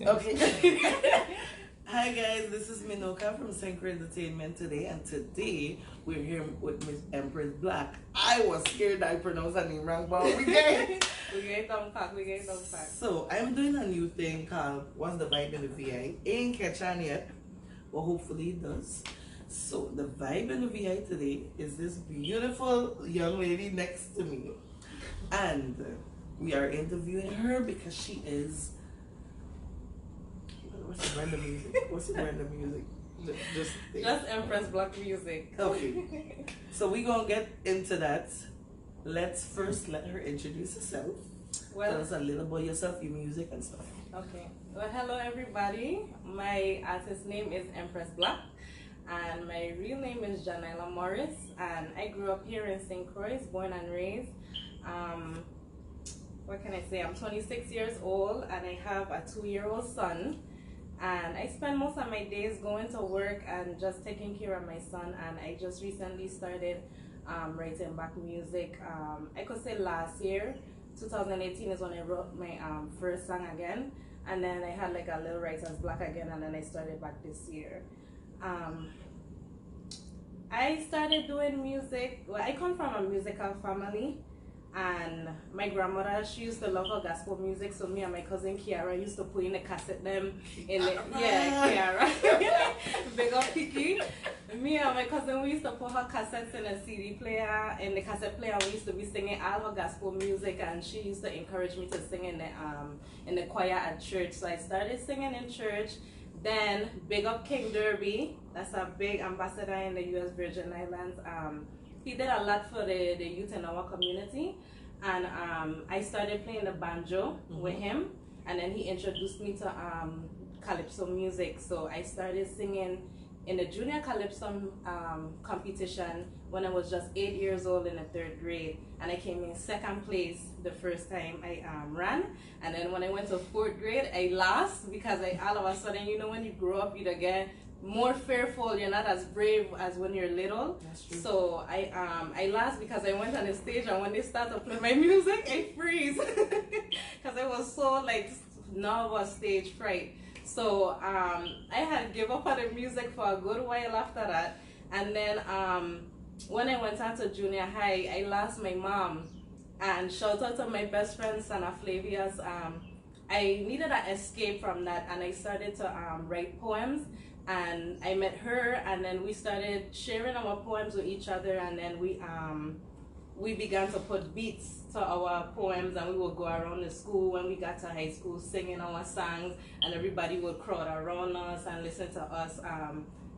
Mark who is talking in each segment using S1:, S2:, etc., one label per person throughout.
S1: Okay. Hi guys, this is Minoka from Synchro Entertainment today, and today we're here with Miss MPresz BlaKK. I was scared I pronounced her name wrong, but we get So I'm doing a new thing called What's the Vibe in the VI? Ain't catch on yet, but hopefully it does. So the vibe in the VI today is this beautiful young lady next to me, and we are interviewing her because she is. What's the brand of music? What's the brand of music? Just
S2: MPresz BlaKK music.
S1: Okay. So we're gonna get into that. Let's first let her introduce herself.
S2: Well,
S1: tell us a little about yourself, your music and stuff.
S2: Okay. Well, hello everybody. My artist name is MPresz BlaKK, and my real name is Janila Morris, and I grew up here in St. Croix, born and raised. What can I say? I'm 26 years old, and I have a 2-year-old son. And I spend most of my days going to work and just taking care of my son. And I just recently started writing back music. I could say last year, 2018 is when I wrote my first song again. And then I had like a little writer's block again, and then I started back this year. I started doing music. Well, I come from a musical family. And my grandmother, she used to love her gospel music, so me and my cousin Kiara used to put in the cassette them in the Kiara. Big up Kiki. Me and my cousin, we used to put her cassettes in a CD player, in the cassette player. We used to be singing all her gospel music, and she used to encourage me to sing in the choir at church. So I started singing in church. Then big up King Derby, that's a big ambassador in the U.S. Virgin Islands. He did a lot for the youth in our community, and I started playing the banjo with him, and then he introduced me to calypso music. So I started singing in the junior calypso competition when I was just 8 years old in the 3rd grade, and I came in 2nd place the first time I ran. And then when I went to 4th grade, I lost because all of a sudden, you know, when you grow up, you get more fearful, you're not as brave as when you're little.
S1: That's true.
S2: So I lost because I went on the stage, and when they started playing my music, I freeze because I was so like nervous, stage fright. So I had give up on the music for a good while after that. And then when I went on to junior high, I lost my mom. And shout out to my best friend Sana Flavius. I needed an escape from that, and I started to write poems. And I met her, and then we started sharing our poems with each other, and then we began to put beats to our poems, and we would go around the school when we got to high school singing our songs, and everybody would crowd around us and listen to us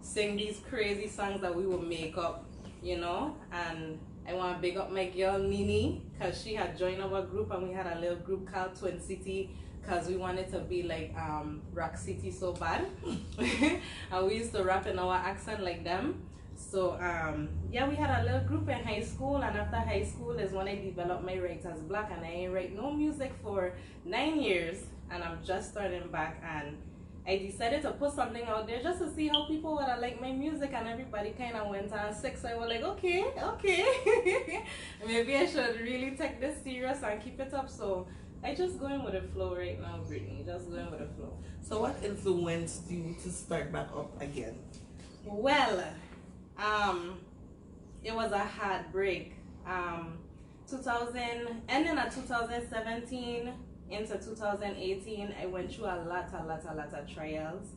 S2: sing these crazy songs that we would make up, you know. And I want to big up my girl Nini, because she had joined our group, and we had a little group called Twin City, because we wanted to be like Rock City so bad. And we used to rap in our accent like them. So yeah, we had a little group in high school, and after high school is when I developed my writer's block, and I ain't write no music for 9 years, and I'm just starting back. And I decided to put something out there just to see how people would like my music, and everybody kind of went on sick. So I was like, okay, maybe I should really take this serious and keep it up. So I just going with the flow right now, Brittany. Just going with the flow.
S1: So what influenced you to start back up again?
S2: Well, it was a hard break. Ending at 2017 into 2018, I went through a lot of trials.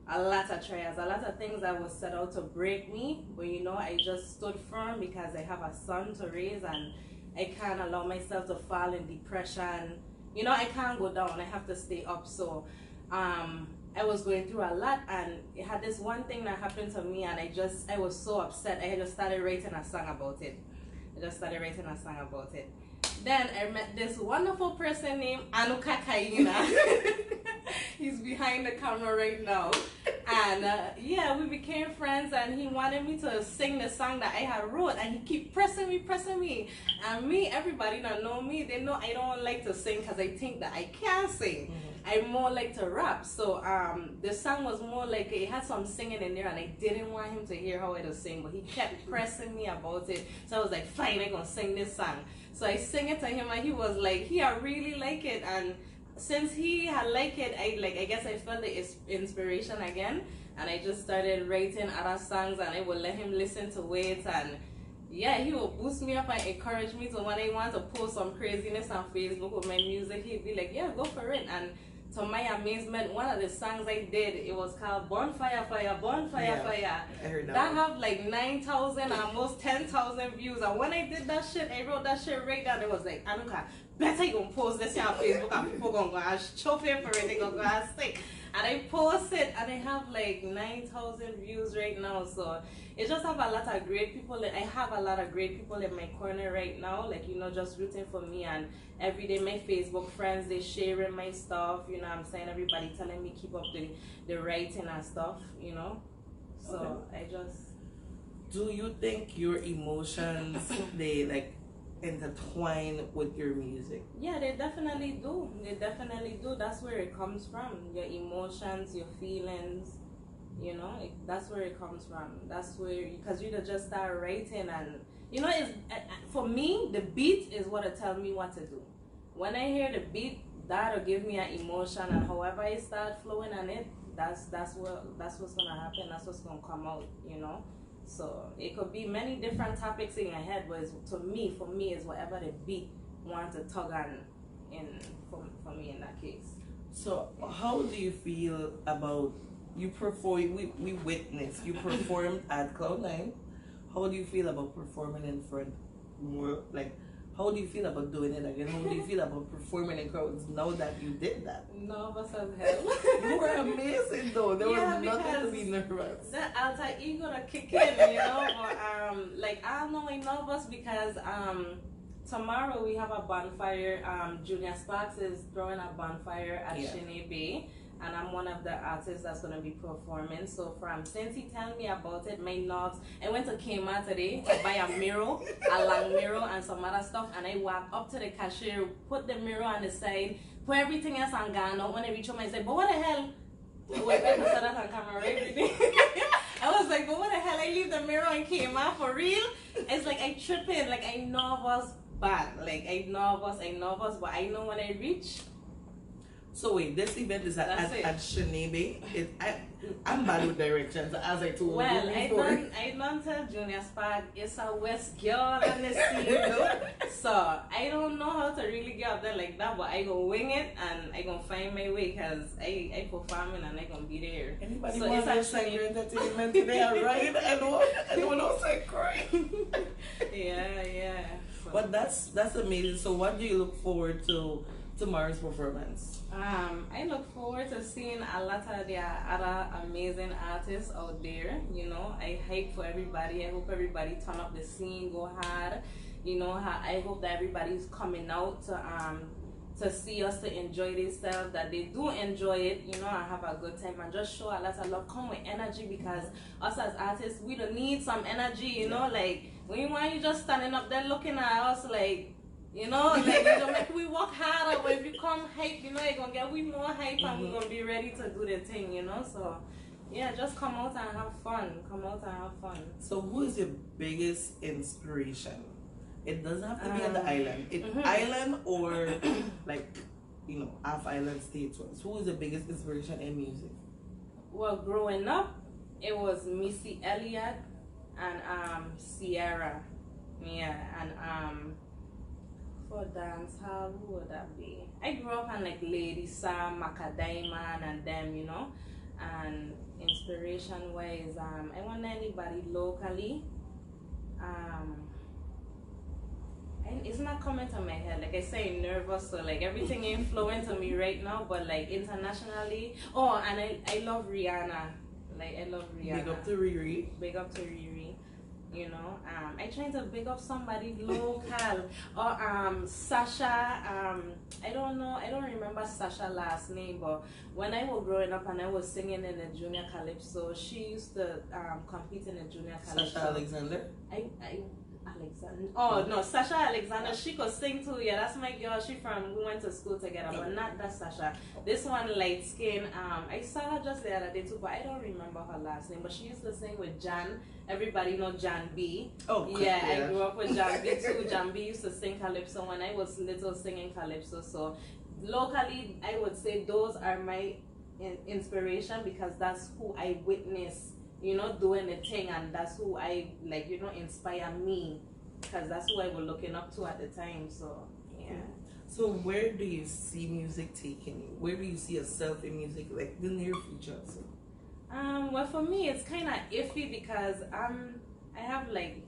S2: A lot of things that was set out to break me. But you know, I just stood firm because I have a son to raise, and I can't allow myself to fall in depression. You know, I can't go down. I have to stay up. So I was going through a lot, and it had this one thing that happened to me, and I was so upset. I just started writing a song about it. Then I met this wonderful person named Anuka Kaina. He's behind the camera right now. And yeah, we became friends, and he wanted me to sing the song that I had wrote, and he keep pressing me. And everybody that know me, they know I don't like to sing because I think that I can sing. I more like to rap. So the song was more like, it had some singing in there, and I didn't want him to hear how I was sing, but he kept pressing me about it. So I was like, fine, I'm gonna sing this song. So I sang it to him, and he was like, I really like it. And since he had liked it, I guess I felt the inspiration again, and I just started writing other songs, and I would let him listen to it, and yeah, he would boost me up and encourage me. So when I want to post some craziness on Facebook with my music, he'd be like, yeah, go for it. And to my amazement, one of the songs I did, it was called Bonfire Fire, Bonfire Fire.
S1: I heard
S2: that have like 9,000, almost 10,000 views. And when I did that shit, I wrote that shit right down. It was like, Anuka, better you gonna post this on Facebook and people gonna go chop it for it, they gonna go sick. And I post it and I have like 9,000 views right now. So it just have a lot of great people. I have a lot of great people in my corner right now, like, you know, just rooting for me. And every day my Facebook friends, they sharing my stuff, you know, I'm saying, everybody telling me keep up the writing and stuff, you know. So okay. I just...
S1: Do you think your emotions, they like intertwine with your music?
S2: Yeah, they definitely do. They definitely do. That's where it comes from. Your emotions, your feelings, you know, that's where it comes from. That's where, because you just start writing, and you know, it's, for me, the beat is what it tells me what to do. When I hear the beat, that'll give me an emotion, and however I start flowing on it, that's what's gonna happen. That's what's gonna come out, you know. So it could be many different topics in your head, but for me, is whatever the beat wants to tug on for me in that case.
S1: So how do you feel about you perform? We witnessed you performed at Cloud9. How do you feel about performing in front more? Like, how do you feel about doing it again? How do you feel about performing in crowds now that you did that?
S2: Nervous as hell.
S1: You were amazing though. There was nothing to be nervous.
S2: The alter ego to kick in, you know. But like, I don't know, I'm nervous because tomorrow we have a bonfire. Junior Sparks is throwing a bonfire at Shene Bay. And I'm one of the artists that's going to be performing. So since he told me about it, my nerves, I went to Kmart today to buy a mirror, a long mirror, and some other stuff. And I walked up to the cashier, put the mirror on the side, put everything else on Ghana. When I reach home, I said, but what the hell? Wait, I said that on camera, everything. I was like, but what the hell? I leave the mirror in Kmart for real? It's like I tripping, like I nervous bad. Like I nervous, but I know when I reach.
S1: So wait, this event is at Shene Bay. I'm bad with directions, as I told you before.
S2: I don't tell Junior Spark, it's a West girl on the scene, you know? So I don't know how to really get up there like that, but I gonna wing it and I gonna find my way because I performing and I gonna be there.
S1: Anybody want to sing your entertainment today? Right? I don't know, say cry.
S2: Yeah. So.
S1: But that's amazing. So what do you look forward to tomorrow's performance?
S2: I look forward to seeing a lot of the other amazing artists out there. You know, I hype for everybody. I hope everybody turn up the scene, go hard. You know, I hope that everybody's coming out to see us, to enjoy themselves, that they do enjoy it, you know, and have a good time and just show a lot of love. Come with energy, because us as artists, we don't need some energy, you know, like when you want you just standing up there looking at us like, you know, like, you know, make we work harder, but if you come hype, you know, you're going to get we more hype and we're going to be ready to do the thing, you know, so, yeah, just come out and have fun. Come out and have fun.
S1: So who is your biggest inspiration? It doesn't have to be on the island. Island or, like, you know, off-island states. Who is the biggest inspiration in music?
S2: Well, growing up, it was Missy Elliott and Sierra. Yeah, and for dance hall, who would that be? I grew up on like Lady Sam, Macadamia, and them, you know. And inspiration wise, I want anybody locally. And it's not coming to my head. Like I say, I'm nervous, so like everything ain't flowing to me right now. But like internationally, and I love Rihanna. Like I love Rihanna.
S1: Big up to Riri.
S2: Big up to Riri. You know, I trying to big up somebody local or Sasha. I don't know. I don't remember Sasha's last name, but when I was growing up and I was singing in the Junior Calypso, she used to compete in the Junior Calypso.
S1: Sasha Alexander.
S2: Alexander. Oh no, Sasha Alexander. She could sing too. Yeah, that's my girl. We went to school together, but not that Sasha. This one light skin. I saw her just the other day too, but I don't remember her last name. But she used to sing with Jan. Everybody know Jan B.
S1: Oh,
S2: yeah, I grew up with Jan B too. Jan B used to sing calypso when I was little, singing calypso. So locally, I would say those are my inspiration, because that's who I witness, doing the thing, and that's who I like, inspire me, because that's who I was looking up to at the time. So yeah.
S1: So where do you see music taking you? Where do you see yourself in music, like the near future? So?
S2: Well, for me, it's kind of iffy because I have like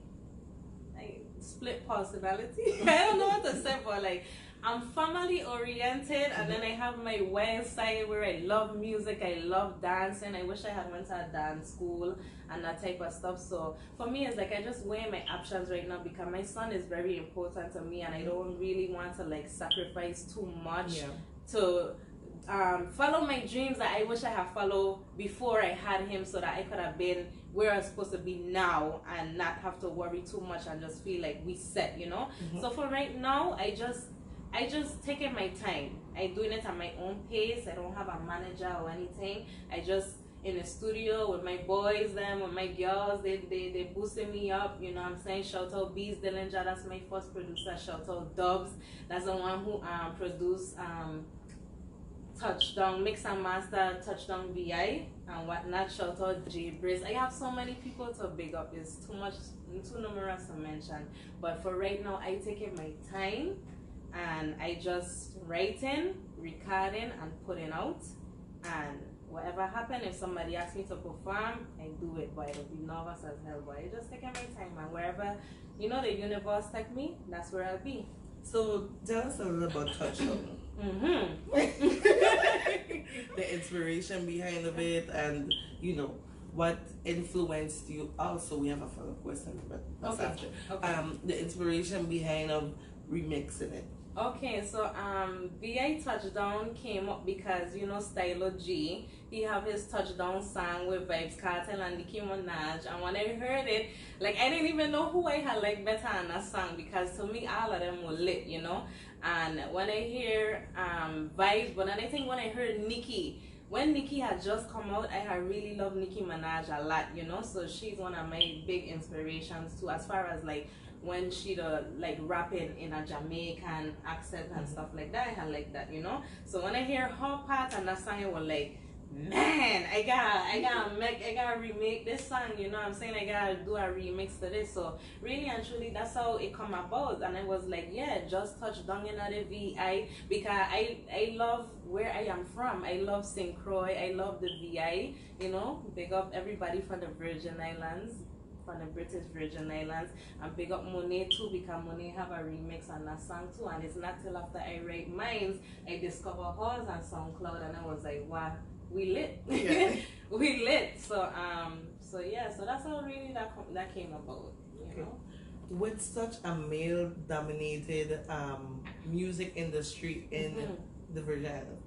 S2: split personality. I don't know what to say, but like I'm family oriented, and then I have my wild side where I love music, I love dancing. I wish I had went to a dance school and that type of stuff. So for me, it's like I just weigh my options right now, because my son is very important to me, and I don't really want to like sacrifice too much to follow my dreams that I wish I had followed before I had him, so that I could have been where I'm supposed to be now and not have to worry too much and just feel like we set, So for right now, I just taking my time. I doing it at my own pace. I don't have a manager or anything. I just in the studio with my boys, with my girls. They boosting me up. You know what I'm saying? Shout out Bees Dillinger. That's my first producer. Shout out Dubs. That's the one who produced Touchdown Mix and Master, Touchdown VI and whatnot. Shout out J Briz. I have so many people to big up. It's too numerous to mention. But for right now, I taking my time. And I just writing, recording, and putting out. And whatever happens, if somebody asks me to perform, I do it. But I'll be nervous as hell. But I just taking my time, and wherever the universe take me, that's where I'll be.
S1: So tell us a little about Touchdown. The inspiration behind of it, and what influenced you. Also, we have a follow-up question, but that's after. Okay. The inspiration behind of remixing it.
S2: Okay, so VI Touchdown came up because Stylo G, he have his Touchdown song with Vybz Kartel and Nicki Minaj, and when I heard it, like I didn't even know who I had liked better on that song, because to me all of them were lit, And when I hear Vybz, but then I think when I heard Nicki, when Nicki had just come out, I had really loved Nicki Minaj a lot, So she's one of my big inspirations too, as far as like when she like rapping in a Jamaican accent and stuff like that. I had like that, So when I hear her part and that song, I was like, man, I gotta remake this song, what I'm saying? I gotta do a remix to this. So really and truly, that's how it come about. And I was like, yeah, just touch down in the VI, because I love where I am from. I love St. Croix. I love the VI, big up everybody from the Virgin Islands, from the British Virgin Islands, and big up Monet too, because Monet have a remix on that song too. And it's not till after I write mine, I discover hers on SoundCloud, and I was like, wow, we lit. Yeah. We lit. So yeah, so that's how really that came about, you know.
S1: With such a male dominated music industry in the Virgin Islands,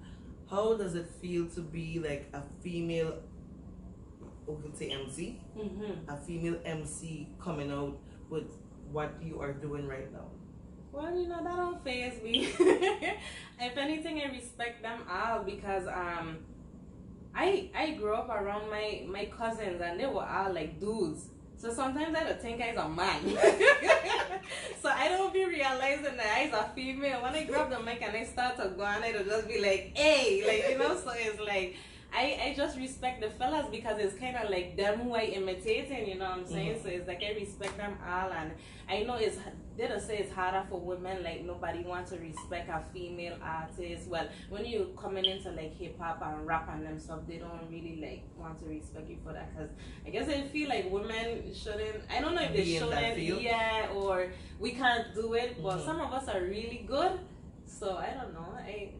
S1: how does it feel to be like a female, we could say MC, a female MC coming out with what you are doing right now?
S2: Well, that don't faze me. If anything, I respect them all, because I grew up around my cousins, and they were all like dudes. So sometimes I don't think I'm a man. So I don't be realizing that I'm a female. When I grab the mic and I start to go on, it'll just be like, hey, like, so it's like, I just respect the fellas, because it's kind of like them who I imitating, you know what I'm saying? So it's like I respect them all, and I know they don't say it's harder for women, like nobody wants to respect a female artist. Well, when you coming into like hip hop and rap and them stuff, they don't really like want to respect you for that, because I guess I feel like women shouldn't, I don't know if they shouldn't, yeah, or we can't do it, but some of us are really good. So I don't know. I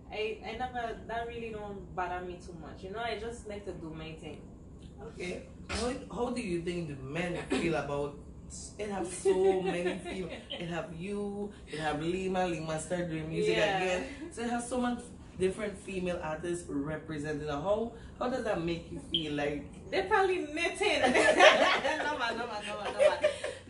S2: never, that really don't bother me too much. I just like to do my thing.
S1: Okay. How do you think the men feel about it? Have so many female. It have you. It have Lima start doing music again. So it has so much different female artists represented. How does that make you feel? Like
S2: they're probably knitting.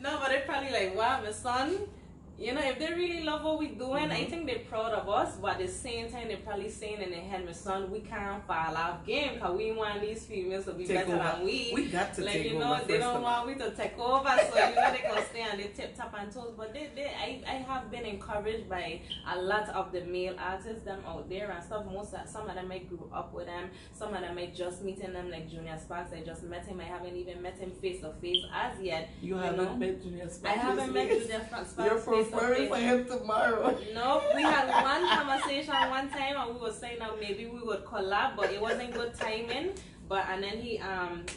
S2: No, but they're probably like, wow, my son. You know, if they really love what we're doing, I think they're proud of us, but at the same time, they're probably saying in their head, my son, we can't fall off game because we want these females to be
S1: Take
S2: better
S1: over.
S2: than we.
S1: We got to
S2: like,
S1: take
S2: you
S1: over.
S2: know, they
S1: first
S2: don't
S1: of
S2: want
S1: all.
S2: we to take over, so you know, they can stay on the tip top and toes. But I have been encouraged by a lot of the male artists them out there and stuff. Some of them I grew up with them, some of them I just meeting them, like Junior Sparks. I just met him. I haven't even met him face to face as yet.
S1: You haven't met Junior Sparks?
S2: I haven't met Junior Sparks.
S1: You're preferring for him tomorrow.
S2: No, we had one conversation one time and we were saying that maybe we would collab, but it wasn't good timing. But and then he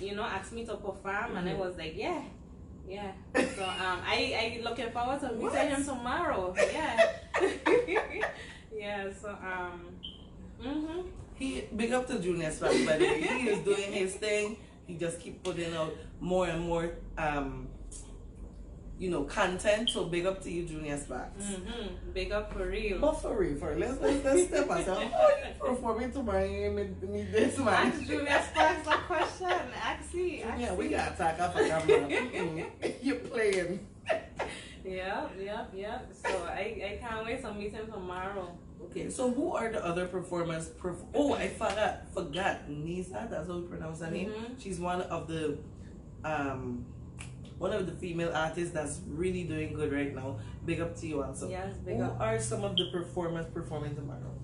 S2: you know, asked me to perform and I was like, yeah. So I looking forward to meeting him tomorrow. Yeah. Yeah, so
S1: He big up to Junior Sparks, by the way. He is doing his thing. He just keep putting out more and more you know, content. So big up to you, Junior Sparks.
S2: Big up for real.
S1: But for real, let's step aside. How are you performing tomorrow? You need this man.
S2: Ask Junior Sparks a question.
S1: Yeah, we gotta talk off a camera. You're playing.
S2: Yeah. So I can't wait to meet him tomorrow.
S1: Okay, so who are the other performers? I forgot. Nisa, that's how we pronounce her name. She's one of the female artists that's really doing good right now. Big up to you also.
S2: Yes, big
S1: who
S2: up.
S1: are some of the performers performing tomorrow?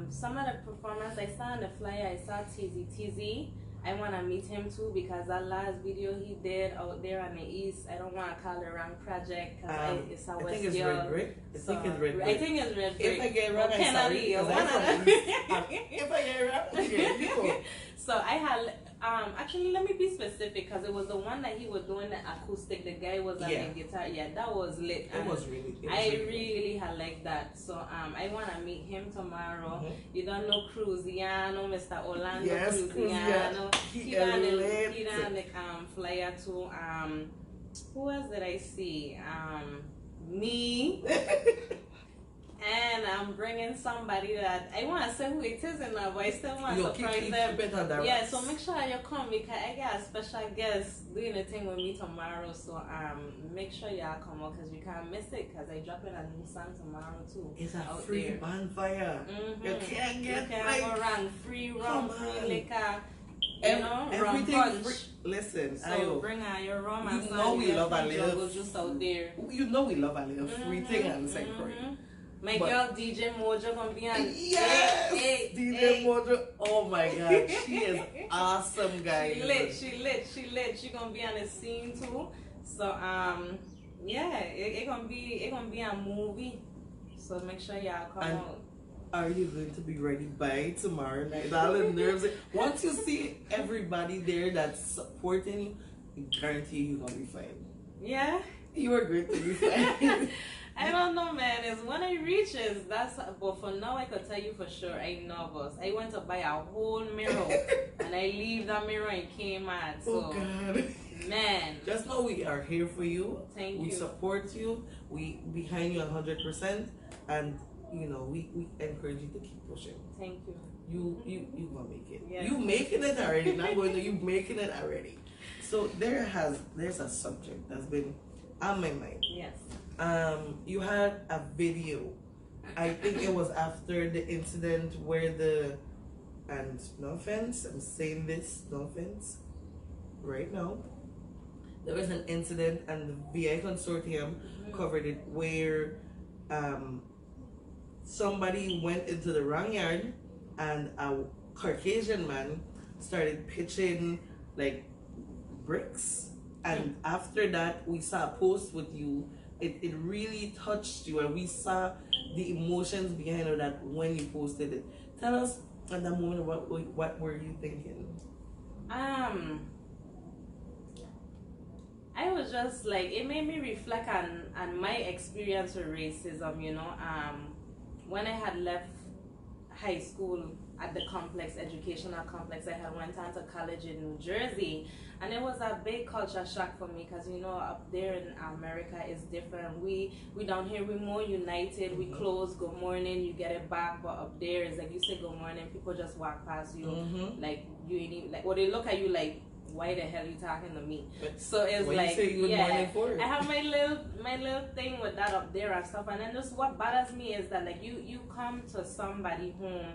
S2: Some of the performers I saw on the flyer, I saw TZ. I want to meet him too because that last video he did out there on the east, I don't want to call it the wrong project because it's a West
S1: I think it's
S2: girl.
S1: Red Brick. I think it's Red Brick.
S2: I think it's Red Brick.
S1: If I get it wrong, I'm
S2: Kennedy,
S1: sorry.
S2: one of them.
S1: If I get it wrong, okay, you go.
S2: So I had actually let me be specific because it was the one that he was doing the acoustic. The guy was on the guitar. Yeah, that was lit.
S1: It was really.
S2: I really had liked that. So I wanna meet him tomorrow. You don't know Cruziano, Mr. Orlando Cruziano. He on the flyer too. Who else did I see? Me. And I'm bringing somebody that I want to say who it is now, but I still want to surprise them. Yeah, so make sure you come because I got a special guest doing a thing with me tomorrow. So make sure y'all come out because you can't miss it because I drop in a new song tomorrow too.
S1: It's a free bonfire. You can't get
S2: go wrong. Free rum, free liquor. You know,
S1: everything
S2: rum punch.
S1: Free. Listen,
S2: so bring out your rum and
S1: you know we love a little
S2: just out there.
S1: You know we love a little free thing and St. Croix.
S2: My girl DJ Mojo gonna be on.
S1: Yes, DJ Mojo. Oh my God, she is awesome, guys.
S2: She lit. She gonna be on the scene too. So yeah, it gonna be a movie. So make sure y'all come out.
S1: Are you going to be ready by tomorrow night? All the nerves. Once you see everybody there that's supporting you, I guarantee you're gonna be fine.
S2: Yeah,
S1: you are going to be fine.
S2: I don't know, man. It's when it reaches. But for now, I could tell you for sure. I'm nervous. I went to buy a whole mirror, and I leave that mirror and came out. So,
S1: oh God,
S2: man.
S1: Just know we are here for you.
S2: Thank you.
S1: We support you. We behind you 100%, and you know we encourage you to keep pushing.
S2: Thank you.
S1: You gonna make it.
S2: Yes.
S1: You making it already. Not going to. You making it already. So there's a subject that's been on my mind.
S2: Yes.
S1: You had a video. I think it was after the incident where and no offense, I'm saying this, no offense, right now. There was an incident and the VI consortium covered it where somebody went into the wrong yard and a Caucasian man started pitching like bricks. And after that, we saw a post with you. It really touched you, and we saw the emotions behind it that when you posted it. Tell us at that moment what were you thinking?
S2: I was just like, it made me reflect on my experience with racism. You know, when I had left high school at the educational complex, I had went on to college in New Jersey. And it was a big culture shock for me because, you know, up there in America is different. We down here, we're more united. We close, good morning, you get it back. But up there, it's like you say good morning, people just walk past you. Like, you ain't even, like, or they look at you like, why the hell you talking to me? So it's
S1: when
S2: like,
S1: you say good morning for it.
S2: I have my little thing with that up there and stuff. And then just what bothers me is that like you come to somebody whom,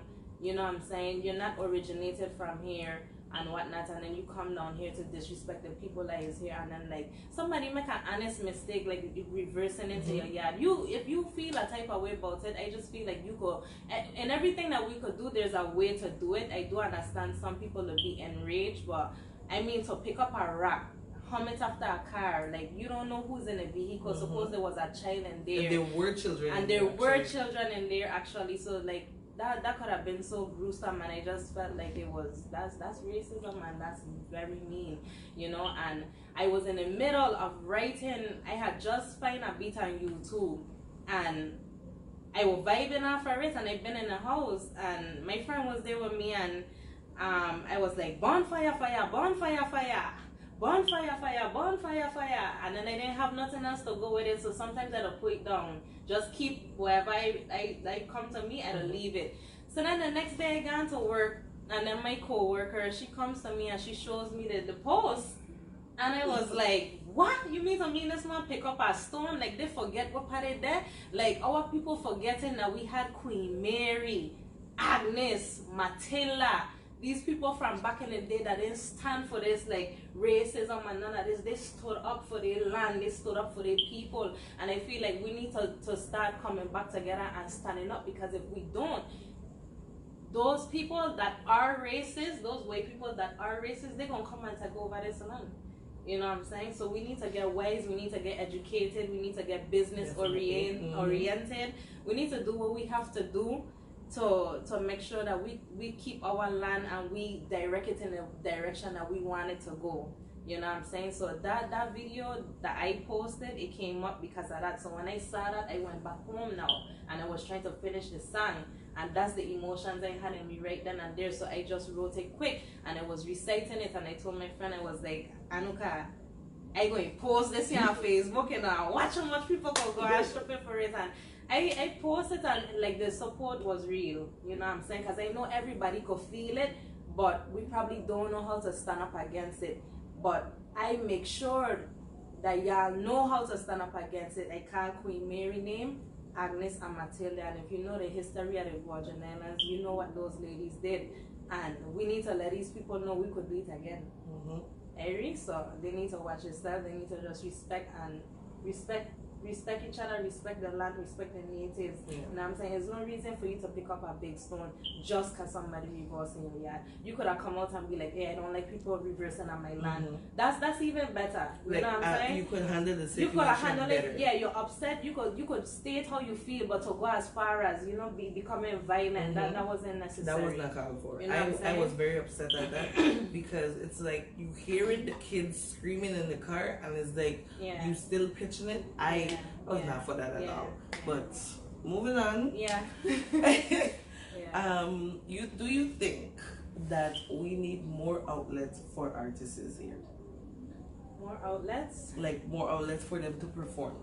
S2: you know what I'm saying, you're not originated from here and whatnot, and then you come down here to disrespect the people that is here, and then like somebody make an honest mistake, like reversing into your yard. If you feel a type of way about it, I just feel like you go and everything that we could do, there's a way to do it. I do understand some people will be enraged, but I mean to pick up a rock, hum it after a car, like you don't know who's in the vehicle. Suppose there was a child in there,
S1: and there were children,
S2: children in there actually. So like. That could have been so gruesome, and I just felt like it was that's racism, and that's very mean, you know. And I was in the middle of writing. I had just found a beat on YouTube, and I was vibing off of it, and I've been in the house, and my friend was there with me, and I was like bonfire, fire, bonfire, fire. Bonfire, fire, bonfire, fire, and then I didn't have nothing else to go with it, so sometimes I'd put it down. Just keep wherever I come to me, I'd leave it. So then the next day I got to work, and then my co-worker, she comes to me and she shows me the post, and I was like, what? You mean to me this man pick up a stone? Like they forget what part of that? Like our people forgetting that we had Queen Mary, Agnes, Matilda. These people from back in the day that didn't stand for this like racism and none of this, they stood up for their land, they stood up for their people, and I feel like we need to start coming back together and standing up, because if we don't, those people that are racist, those white people that are racist, they're gonna come and take over this land. You know what I'm saying? So we need to get wise, we need to get educated, we need to get business oriented. We need to do what we have to do to make sure that we keep our land and we direct it in the direction that we want it to go. You know what I'm saying? So that video that I posted, it came up because of that. So when I saw that, I went back home now and I was trying to finish the song, and that's the emotions I had in me right then and there. So I just wrote it quick and I was reciting it, and I told my friend, I was like, Anuka, I going to post this here on Facebook, and watch how much people can go and shopping for it. And I posted, and like the support was real, you know what I'm saying? Because I know everybody could feel it, but we probably don't know how to stand up against it. But I make sure that y'all know how to stand up against it. I call Queen Mary name, Agnes and Matilda, and if you know the history of the Virgin Islands, you know what those ladies did, and we need to let these people know we could do it again. So they need to watch themselves. They need to just respect each other, respect the land, respect the natives. You know what I'm saying? There's no reason for you to pick up a big stone just because somebody reverse in your yard. You could have come out and be like, hey, I don't like people reversing on my land. That's even better. You know what I'm saying?
S1: You could handle the situation.
S2: You could have handled it. Yeah, you're upset. You could state how you feel, but to go as far as, you know, becoming violent, that wasn't necessary.
S1: That was not called for.
S2: You know
S1: I was very upset at that because it's like you hearing the kids screaming in the car, and it's like you still pitching it. I was not for that at all. But moving on. Do you think that we need more outlets for artists here?
S2: More outlets?
S1: Like more outlets for them to perform.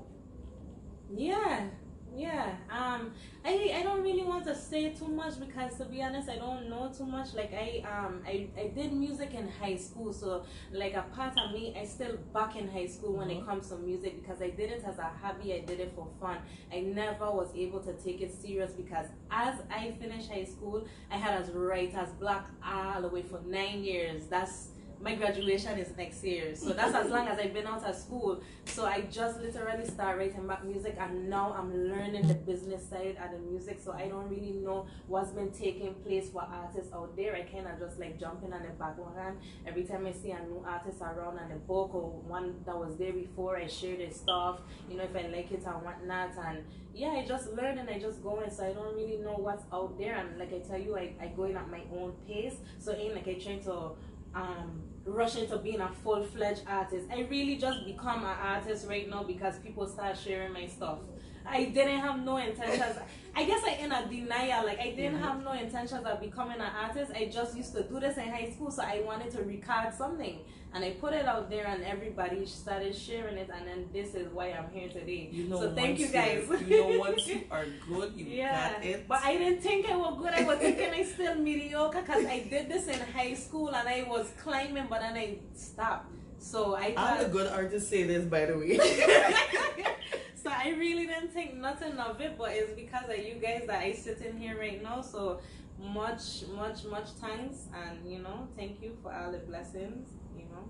S2: I don't really want to say too much because, to be honest, I don't know too much. Like I did music in high school, so like a part of me, I still back in high school when it comes to music, because I did it as a hobby. I did it for fun. I never was able to take it serious because as I finished high school, I had as writer's block all the way for 9 years. My graduation is next year, so that's as long as I've been out of school. So I just literally started writing back music, and now I'm learning the business side of the music, so I don't really know what's been taking place for artists out there. I kind of just like jumping on the bandwagon every time I see a new artist around on the book or one that was there before. I share their stuff, you know, if I like it and whatnot, and I just learn and I just go in, so I don't really know what's out there. And like I tell you, I go in at my own pace, so ain't like I trying to rush into being a full-fledged artist. I really just become an artist right now because people start sharing my stuff. I didn't have no intentions. I guess I in a denial. Like I didn't have no intentions of becoming an artist. I just used to do this in high school, so I wanted to record something, and I put it out there, and everybody started sharing it, and then this is why I'm here today.
S1: You know,
S2: so thank you guys.
S1: You know, once you are good, you got it.
S2: But I didn't think I was good. I was thinking I still mediocre because I did this in high school and I was climbing, but then I stopped. So I thought,
S1: I'm a good artist, say this, by the way.
S2: so I really didn't think nothing of it, but it's because of you guys that I sit in here right now. So much thanks, and you know, thank you for all the blessings, you know.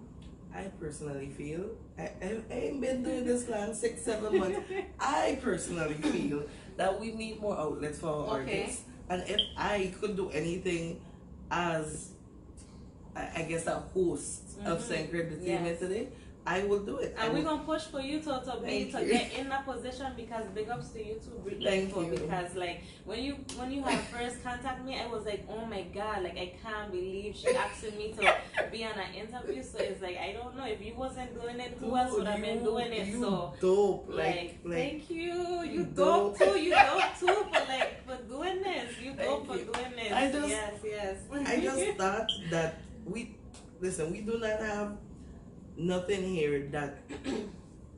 S1: I personally feel, I ain't been doing this long, 6-7 months. I personally feel that we need more outlets for our artists. And if I could do anything as, I guess, a host of Sacred Entertainment today, I will do it.
S2: And we're gonna push for you to get in that position, because big ups to you too, because like when you have first contacted me, I was like, oh my god, like I can't believe she asking me to be on an interview. So it's like, I don't know, if you wasn't doing it, who else would have been doing it? So
S1: dope,
S2: like thank you, you dope too, for doing this, you dope for doing this. Yes.
S1: I just thought that we do not have nothing here that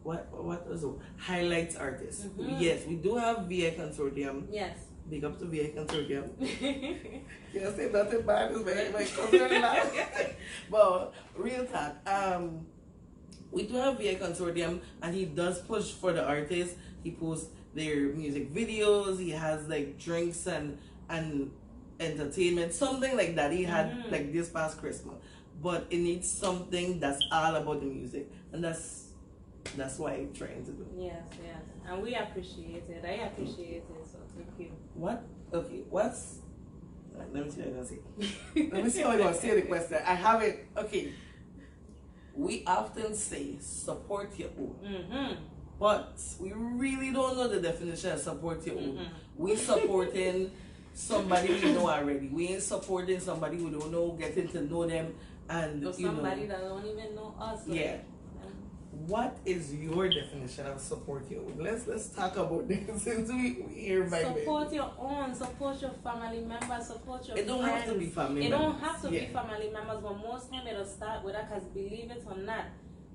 S1: what was it? Highlights artists. Yes, we do have VA Consortium.
S2: Yes.
S1: Big up to VA Consortium. Can't say nothing bad is my concern. But real talk, we do have VA Consortium, and he does push for the artists. He posts their music videos. He has like drinks and entertainment, something like that. He had like this past Christmas. But it needs something that's all about the music, and that's why I'm trying to do.
S2: Yes, and we appreciate it. I appreciate it, so thank you.
S1: What? Okay, what's? Let me see what I'm gonna say. Let me see how I'm gonna say the question. I have it. Okay. We often say support your own, but we really don't know the definition of support your own. We supporting somebody we know already. We ain't supporting somebody we don't know, getting to know them. And
S2: or somebody that don't even know us.
S1: Yeah. What is your definition of support your own? Let's talk about this since we hear by
S2: support your own, support your family members, support your friends.
S1: It don't have to be family members.
S2: It don't have to be family members, but most time it'll start with that, because believe it or not,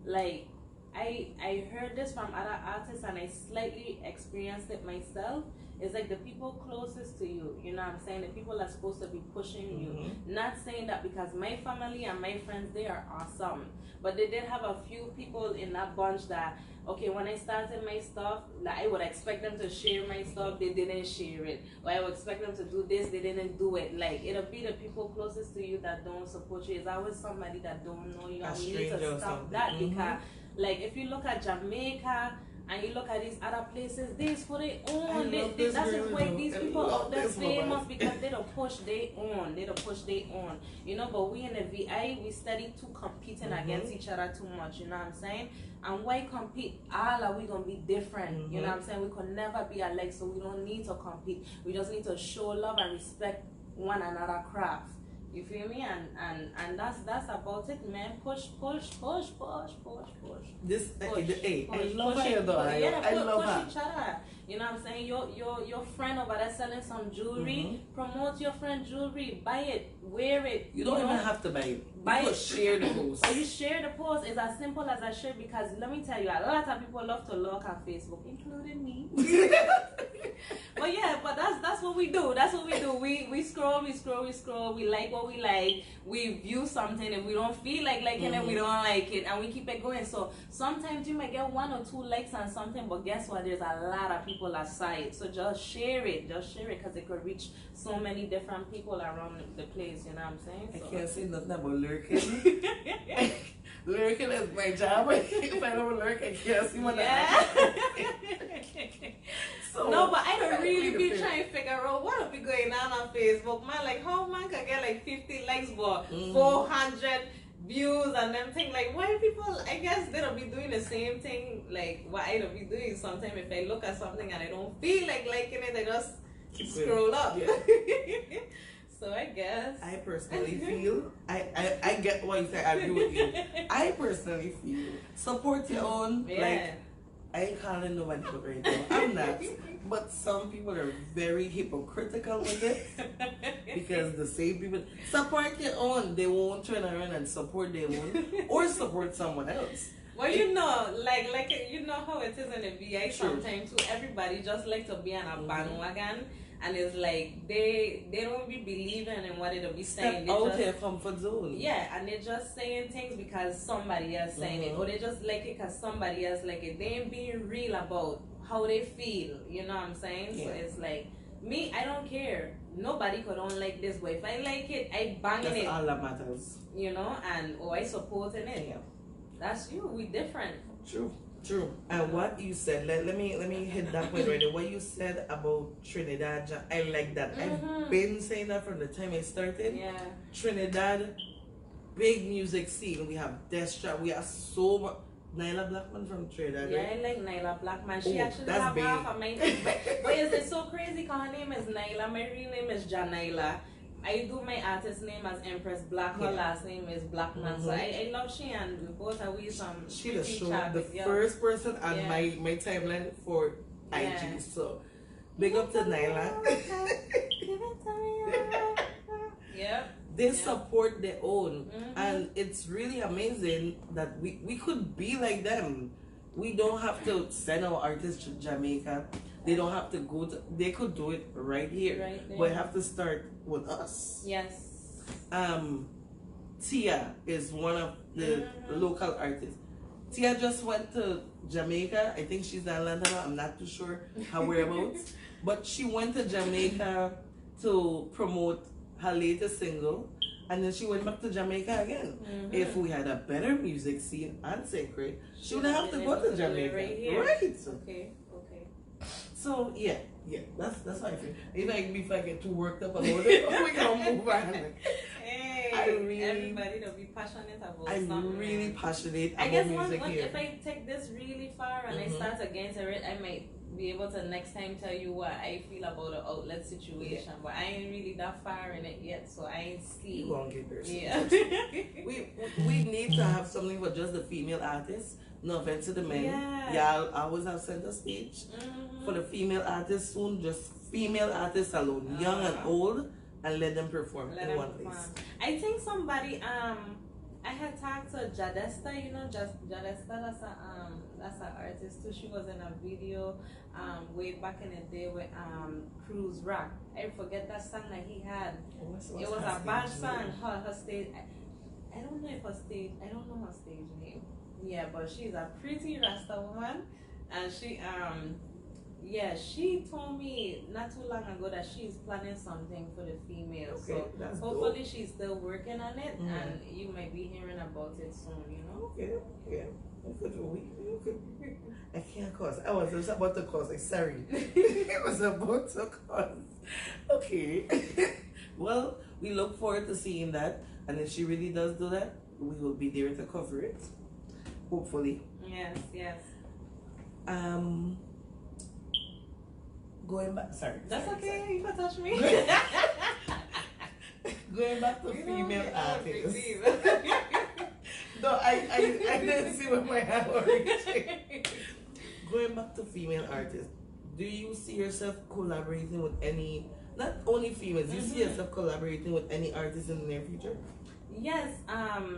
S2: like I heard this from other artists and I slightly experienced it myself. It's like the people closest to you, you know what I'm saying? The people that are supposed to be pushing you. Not saying that, because my family and my friends, they are awesome. But they did have a few people in that bunch that, okay, when I started my stuff, like, I would expect them to share my stuff, they didn't share it. Or I would expect them to do this, they didn't do it. Like, it'll be the people closest to you that don't support you. It's always somebody that don't know you. And we need to stop that, because, like, if you look at Jamaica, and you look at these other places, this for their own. That's why these people out there famous, because they don't push their own. They don't push their own. You know, but we in the VI, we study to competing against each other too much. You know what I'm saying? And why compete? All are we gonna be different? You know what I'm saying? We could never be alike, so we don't need to compete. We just need to show love and respect one another craft. You feel me? And that's about it, man. Push.
S1: This
S2: push,
S1: I love her though. I love her.
S2: Push each other. You know what I'm saying? Your friend over there selling some jewelry. Promote your friend jewelry. Buy it. Wear it.
S1: You don't even have to buy it. Buy it. Share the post.
S2: Or you share the post. It's as simple as I share, because let me tell you, a lot of people love to lurk on Facebook, including me. But yeah, but that's what we do. That's what we do. We scroll. We like what we like. We view something. If we don't feel like liking it, we don't like it, and we keep it going. So sometimes you might get 1 or 2 likes on something, but guess what? There's a lot of people aside. So just share it, because it could reach so many different people around the place. You know what I'm saying? So.
S1: I can't say nothing about lurking. Lurking is my job. If I don't lurk, I can't see what So,
S2: no, but I don't really be trying to figure out what be going on Facebook, man. Like, how man can get like 50 likes but 400 views and them thing. Like, why people, I guess they don't be doing the same thing like what I don't be doing. Sometimes if I look at something and I don't feel like liking it, I just scroll up. Yeah. So I guess
S1: I personally feel I get what you say. I agree with you. I personally feel support your own.
S2: Yeah.
S1: Like, I ain't calling nobody out right now. I'm not. But some people are very hypocritical with it because the same people support their own, they won't turn around and support their own or support someone else.
S2: Well, you know, like you know how it is in the VI
S1: True.
S2: sometimes too. Everybody just like to be on a bandwagon, and it's like they don't be believing in what it'll be saying.
S1: Step out their comfort zone.
S2: Yeah, and they're just saying things because somebody else saying it, or they just like it because somebody else like it. They ain't being real about how they feel. You know what I'm saying?
S1: Yeah.
S2: So it's like me, I don't care. Nobody could don't like this, but if I like it, I bang
S1: That's
S2: in it.
S1: all that matters.
S2: You know, and I support in it.
S1: Yeah.
S2: That's you. We different.
S1: True. True. And what you said, let me hit that point right there. What you said about Trinidad, I like that. I've been saying that from the time I started.
S2: Yeah.
S1: Trinidad, big music scene. We have Destra. We have so much. Nyla Blackman from Trinidad.
S2: Yeah,
S1: Right?
S2: I like Nyla Blackman. She actually
S1: that's
S2: have
S1: big.
S2: half of my name. But is it so crazy? Cause her name is Nyla. My real name is Janayla. I do my artist name as MPresz BlaKK. Her last name is Blackman. So I love she, and we both are with some.
S1: She the show
S2: traffic,
S1: the first person on my timeline for IG.
S2: Yeah.
S1: So big up to Nyla.
S2: Yep.
S1: They support their own, and it's really amazing that we could be like them. We don't have to send our artists to Jamaica. They don't have to go to. They could do it right here,
S2: Right there.
S1: but have to start with us.
S2: Yes.
S1: Tia is one of the local artists. Tia just went to Jamaica. I think she's in Atlanta now. I'm not too sure her whereabouts, but she went to Jamaica to promote her latest single, and then she went back to Jamaica again. If we had a better music scene and sacred, she wouldn't have to go to Jamaica. Right.
S2: Okay.
S1: So yeah, that's how I feel. If I get too worked up about it, we gonna move on.
S2: Hey, everybody to be passionate about something.
S1: I'm really passionate
S2: I
S1: about
S2: guess
S1: music here.
S2: if I take this really far and I start against it, I might be able to next time tell you what I feel about the outlet situation. But I ain't really that far in it yet, so I ain't see.
S1: You won't get there.
S2: Yeah.
S1: we need to have something for just the female artists. No offense to the men. Yeah, I always have center stage for the female artists soon. Just female artists alone, young and old, and let them perform in one place.
S2: I think somebody I had talked to Jadesta, you know, Jadesta, that's an artist too. She was in a video way back in the day with Croix. I forget that song that he had. It was a bad song. Her stage, I don't know her stage name. Yeah, but she's a pretty Rasta woman, and she told me not too long ago that she's planning something for the females.
S1: Okay,
S2: so hopefully she's still working on it, and you might be hearing about it soon. You know.
S1: Okay, yeah. I can't cuss. I was about to cuss. I'm sorry. I was about to cuss. Okay. Well, we look forward to seeing that, and if she really does do that, we will be there to cover it. Hopefully.
S2: Yes.
S1: Going back. Sorry.
S2: That's okay.
S1: Sorry.
S2: You can touch me.
S1: Going back to female artists. No, I didn't see what my hand was reaching. Going back to female artists, do you see yourself collaborating with any, not only females, do you see yourself collaborating with any artists in the near future?
S2: Yes,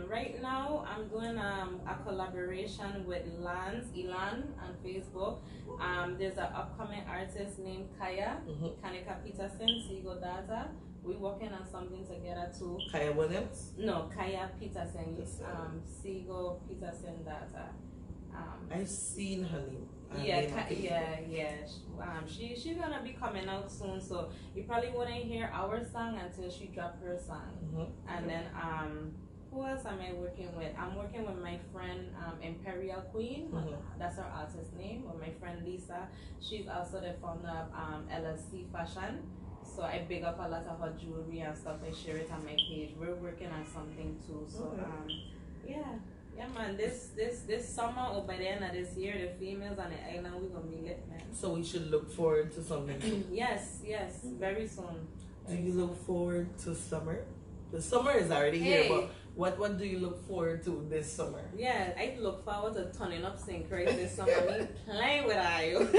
S2: right now I'm doing a collaboration with Elan on Facebook. There's an upcoming artist named Kaya, Kanika Peterson, Seagull Data. We're working on something together too.
S1: Kaya Williams?
S2: No, Kaya Peterson, Seagull Peterson Data.
S1: I've seen her name.
S2: She's gonna be coming out soon, so you probably wouldn't hear our song until she dropped her song. And then who else am I working with? I'm working with my friend Imperial Queen. That's her artist name. Or my friend Lisa. She's also the founder of LSC Fashion. So I big up a lot of her jewelry and stuff. I share it on my page. We're working on something too. So yeah, man. This summer or by the end of this year, the females on the island, we're gonna be lit, man.
S1: So we should look forward to something.
S2: Yes, very soon.
S1: Do you look forward to summer? The summer is already here, but What do you look forward to this summer?
S2: Yeah, I look forward to turning up St. Croix this summer. Me playing with you.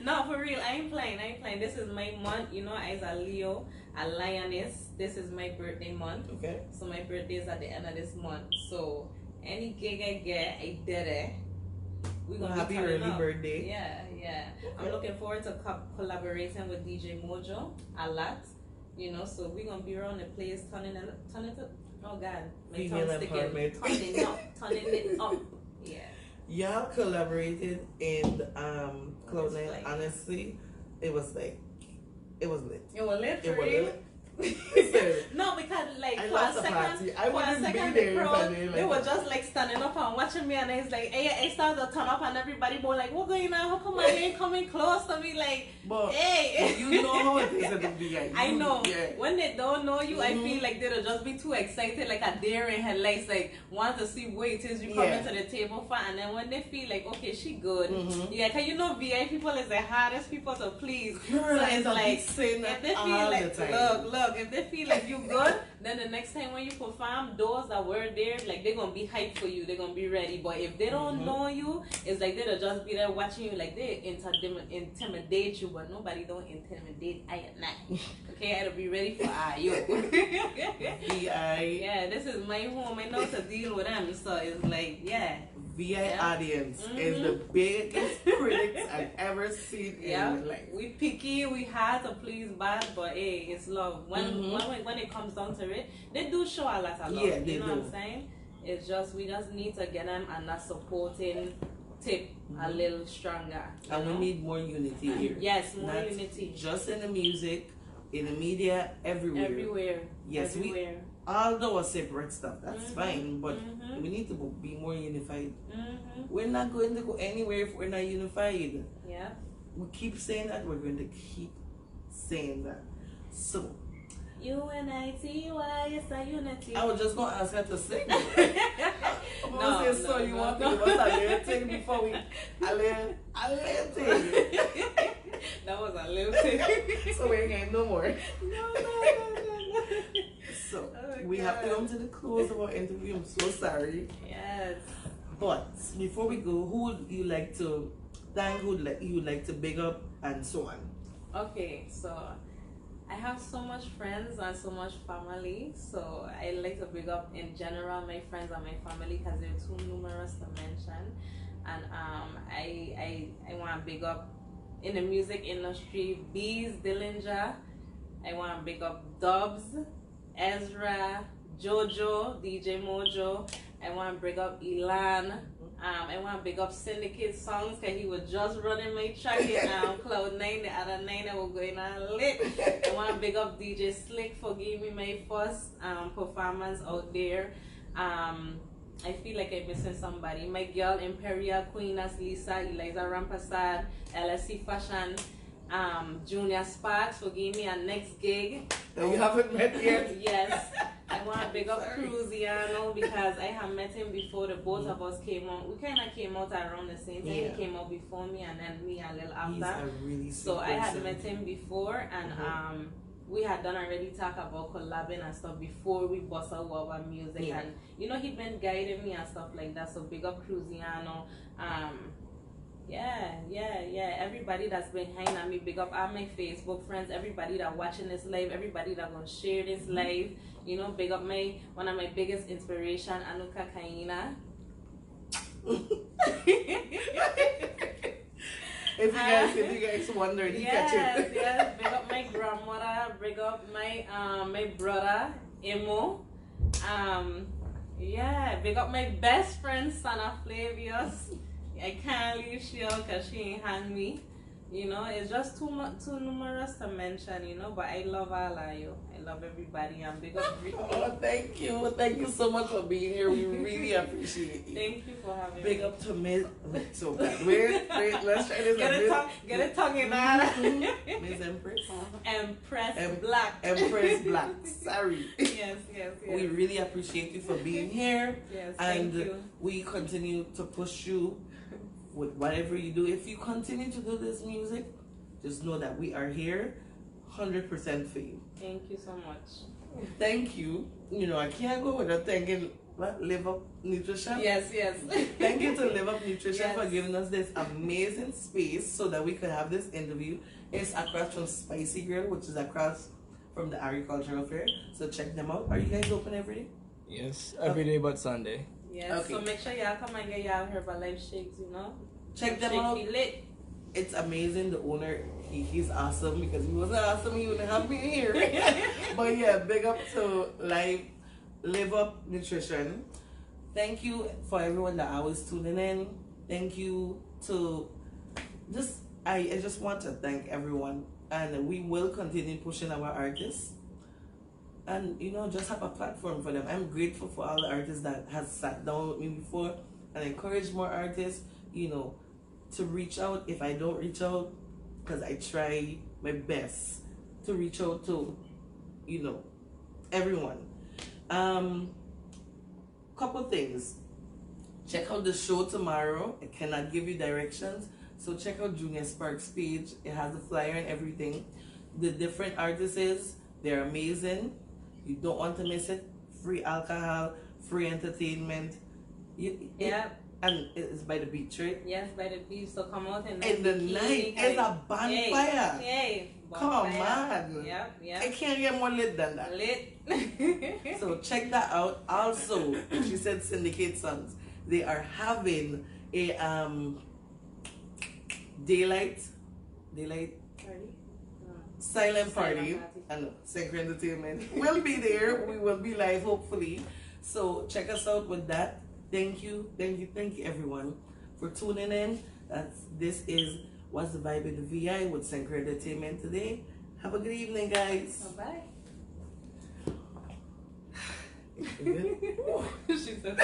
S2: No, for real, I ain't playing. This is my month. You know, as a Leo, a lioness, this is my birthday month.
S1: Okay.
S2: So my birthday is at the end of this month. So any gig I get, I did it. We're gonna
S1: happy
S2: be turning
S1: early
S2: up.
S1: birthday.
S2: Yeah.
S1: Okay.
S2: I'm looking forward to collaborating with DJ Mojo a lot. You know, so we're gonna be around the place turning it up. Oh God, my
S1: Female
S2: tongue sticking,
S1: empowerment.
S2: turning it up. Yeah.
S1: Y'all collaborated in Cloud9.
S2: Like-
S1: Honestly, it was lit.
S2: It was lit for
S1: It was
S2: real.
S1: lit. Listen,
S2: No, because like
S1: I
S2: for
S1: lost
S2: a
S1: the
S2: second,
S1: party. I
S2: for a
S1: wouldn't be
S2: second,
S1: there
S2: the
S1: if I
S2: crowd,
S1: didn't
S2: they
S1: like
S2: were
S1: it.
S2: just like standing up and watching me, and I was like, I started to turn up, and everybody were like, "What going on? How come I ain't coming close to me?" Like,
S1: But
S2: hey,
S1: you know how it is at the beginning.
S2: I know.
S1: Yeah.
S2: When they don't know you, I
S1: Mhm.
S2: feel like they'll just be too excited, like a deer in headlights, like want to see what it is you come
S1: Yeah.
S2: into the table for. And then when they feel like, okay, she good,
S1: Mhm.
S2: yeah, cause you know VI people is the hardest people to please.
S1: Girl,
S2: So
S1: I
S2: it's like
S1: saying that
S2: if they feel
S1: all
S2: like
S1: the time.
S2: look, if they feel like you good, then the next time when you perform, those that were there, like they're gonna be hyped for you, they're gonna be ready. But if they don't
S1: Mhm.
S2: know you, it's like they'll just be there watching you, like they intimidate you, but nobody don't intimidate I at night. Okay, I gotta be ready for you.
S1: VI
S2: Yeah, this is my home. I know to deal with them, so it's like, yeah.
S1: VI
S2: Yeah.
S1: audience
S2: Mhm.
S1: is the biggest critics I've ever seen
S2: Yeah,
S1: in my life.
S2: we picky, we hard to please bad, but hey, it's love. When it comes down to it, they do show a lot of love.
S1: Yeah, they
S2: you know
S1: do.
S2: what I'm saying? It's just we just need to get them and that supporting tip a
S1: Mhm.
S2: little stronger. you
S1: And we
S2: know?
S1: need more unity here.
S2: Yes, more
S1: Not
S2: unity.
S1: Just in the music, in the media, everywhere.
S2: Everywhere.
S1: Yes,
S2: everywhere.
S1: Although separate stuff, that's
S2: Mhm.
S1: fine, but
S2: Mhm.
S1: we need to be more unified.
S2: Mhm.
S1: We're not going to go anywhere if we're not unified.
S2: Yeah.
S1: We keep saying that, we're going to keep saying that. So,
S2: UNITY, it's a unity.
S1: I was just going to ask her to sing. I'm
S2: No,
S1: going to say, so you want to give us a little thing before we... A little thing.
S2: That was a little thing.
S1: So we ain't getting no more.
S2: No.
S1: So,
S2: Oh,
S1: we have to
S2: God.
S1: come to the close of our interview. I'm so sorry.
S2: Yes.
S1: But before we go, who would you like to thank, who would you like to big up, and so on?
S2: Okay, so I have so much friends and so much family. So I like to big up in general my friends and my family because they're too numerous to mention. And I want to big up in the music industry, Bees Dillinger. I want to big up Dubs, Ezra, Jojo, DJ Mojo. I want to big up Elan. I want to big up Syndicate Songs because he was just running my track in Cloud9 the other night that was going on lit. I want to big up DJ Slick for giving me my first performance out there. I feel like I'm missing somebody. My girl Imperial Queen as Lisa, Eliza Rampasad, LSC Fashion, Junior Sparks for giving me a next gig.
S1: That you haven't met yet?
S2: Yes. I want to big up Cruziano because I have met him before the both of us came out. We kind of came out around the same time.
S1: Yeah.
S2: He came out before me and then me a little
S1: He's
S2: after.
S1: a really sweet
S2: So I had
S1: person.
S2: met him before and we had done already talk about collabing and stuff before we bust out our music.
S1: Yeah.
S2: And you know, he'd been guiding me and stuff like that. So big up Cruziano. Yeah. Everybody that's been hanging at me, big up all my Facebook friends, everybody that watching this live, everybody that gonna share this live. You know, big up one of my biggest inspiration, Anuka Kaina.
S1: If you guys wondered, you catch it.
S2: Yes. Big up my grandmother. Big up my brother Emo. Big up my best friend Sana Flavius. I can't leave she out because she ain't hang me. You know, it's just too numerous to mention, you know, but I love all of you. I love everybody. And big up Brittany.
S1: Oh, thank you. Thank you so much for being here. We really appreciate you.
S2: Thank you for having
S1: Big
S2: me.
S1: up to Miss. So bad. Wait, let's try this.
S2: Get a tongue in that.
S1: Miss MPresz.
S2: MPresz Black.
S1: MPresz BlaKK. Sorry.
S2: Yes.
S1: We really appreciate you for being here.
S2: Yes,
S1: And
S2: thank you.
S1: we continue to push you with whatever you do. If you continue to do this music, just know that we are here 100% for you.
S2: Thank you so much.
S1: thank you. You know, I can't go without thanking Live Up Nutrition.
S2: Yes, yes.
S1: Thank you to Live Up Nutrition
S2: Yes.
S1: for giving us this amazing space so that we could have this interview. It's across from Spicy Grill, which is across from the agricultural fair. So check them out. Are you guys open every day?
S3: Yes, every day but Sunday.
S2: Yes,
S1: Okay.
S2: so make sure y'all come and get y'all Herbalife shakes, you know.
S1: Check them
S2: Shake
S1: out.
S2: be lit.
S1: It's amazing. The owner, he's awesome, because if he wasn't awesome, he wouldn't have me here. But yeah, big up to Live Up Nutrition. Thank you for everyone that I was tuning in. Thank you to I just want to thank everyone, and we will continue pushing our artists, and you know, just have a platform for them. I'm grateful for all the artists that has sat down with me before and encouraged more artists, you know, to reach out if I don't reach out, because I try my best to reach out to, you know, everyone. Couple things. Check out the show tomorrow. I cannot give you directions, so check out Junior Sparks' page. It has a flyer and everything. The different artists, they're amazing. You don't want to miss it. Free alcohol, free entertainment. And it's by the beach, right?
S2: Yes, by the beach. So come out
S1: In the night, it's a bonfire.
S2: Hey,
S1: Come on.
S2: Yep.
S1: I can't get more lit than that.
S2: Lit.
S1: So check that out. Also, she said Syndicate Sons. They are having a daylight silent party, and Synchro Entertainment will be there. We will be live, hopefully. So check us out with that. Thank you everyone for tuning in. This is What's the Vibe in the VI with Synchro Entertainment today. Have a good evening, guys.
S2: Bye.
S1: Is it?
S2: She said.